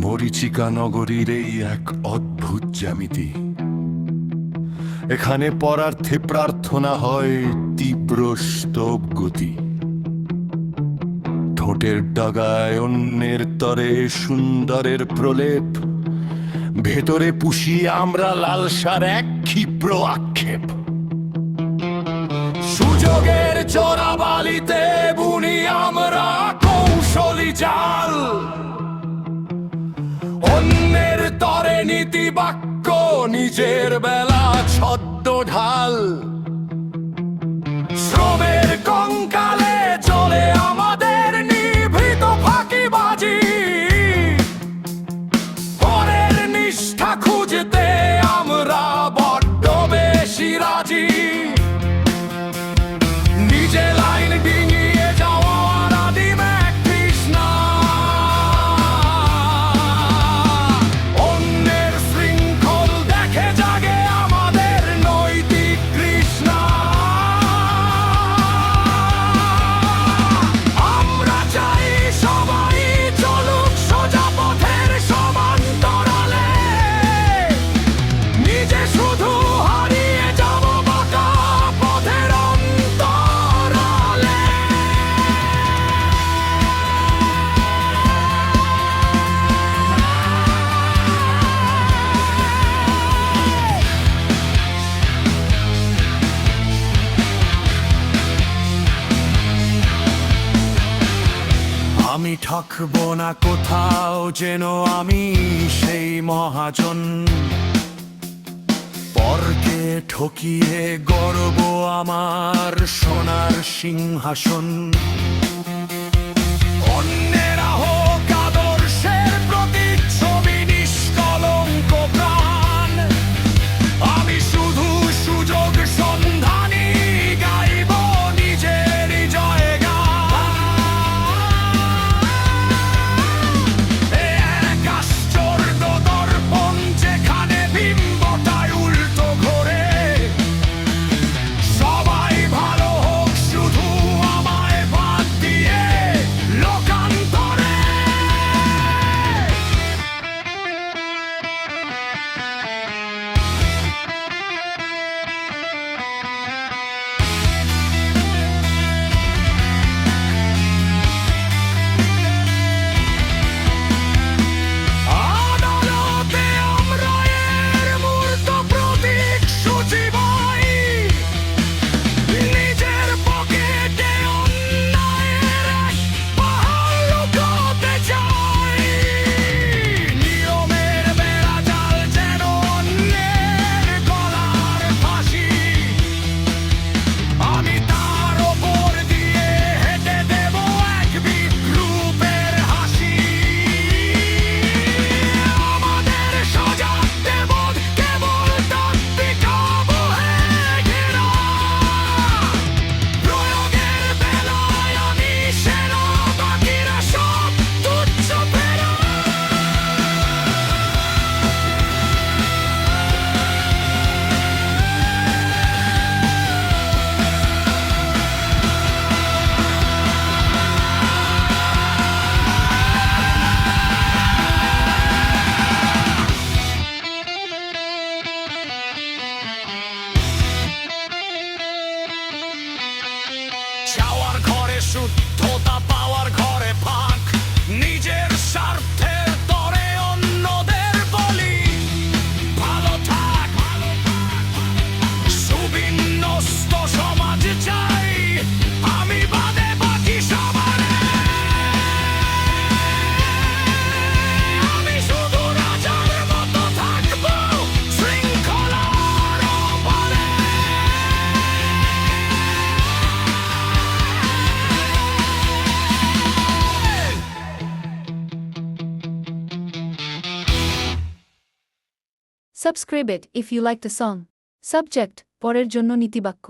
মরীচিকা নগরীর এই এক অদ্ভুত জ্যামিতি। এখানে পরার্থে প্রার্থনা হয় তীব্র স্তব গতি। ঠোঁটের ডগায় অন্যের তরে সুন্দরের প্রলেপ, ভেতরে পুষি আমরা লালসার এক ক্ষিপ্র আক্ষেপ। সুযোগের চোরাবালিতে বুনি আমরা কৌশলী জাল, অন্যের তরে নীতি বাক্য, নিজের বেলা ছদ্ম ঢাল। শ্রমের কঙ্কালে চলে আমাদের নিভৃত ফাঁকিবাজি, পরের নিষ্ঠা খুঁজতে আমরা বড্ড বেশি রাজি। নিজে লাইন ডিঙিয়ে যাওয়া আদিম এক তৃষ্ণা, অন্যের শৃঙ্খল দেখে জাগে আমাদের নৈতিক তৃষ্ণা। আমরা চাই সবাই চলুক সোজা পথের সমান্তরালে, নিজে শুধু হারিয়ে যাব বাঁকা পথের অন্তরালে। আমি থাকবো না কোথাও, যেন আমি সেই মহাজন, পরকে ঠকিয়ে গর্ব আমার সোনার সিংহাসন। অন্যেরা হোক আদর্শের প্রতিচ্ছবি, নিষ্কলঙ্ক প্রাণ, আমি শুধু সুযোগ সন্ধানী, গাইব নিজের জয়গান। এক আশ্চর্য দর্পণ যেখানে বিম্বটায় উল্টো ঘোরে, সবাই ভালো হোক শুধু আমায় বাদ দিয়ে লোকান্তরে। আদালতে আমরা এর মূর্ত প্রতীক সূচিবাই, নিজের পকেটে অন্যায়ের এক পাহাড় লুকোতে চাই। নিয়মের বেড়াজাল যেন অন্যের গলার ফাঁসি, আমি তার ওপর দিয়ে হেঁটে দেব এক বিদ্রূপের হাসি। আমাদের সজাগতে বোধ কেবল তাত্ত্বিক আবহে ঘেরা, প্রয়োগের বেলায় আমি সেরা, বাকিরা সব তুচ্ছ ফেরা। চাওয়ার ঘরে শুদ্ধতা, পাওয়ার ঘরে ফাঁক, নিজের স্বার্থের তরে অন্যদের বলি। ভালো থাক, সুবিন্যস্ত সমাজ চাই, আমি বাদে বাকি সবারে। আমি শুধু রাজার মতো থাকবো শৃঙ্খলার ওপরে। Subscribe it if you like the song. Subject: পরের জন্য নীতিবাক্য।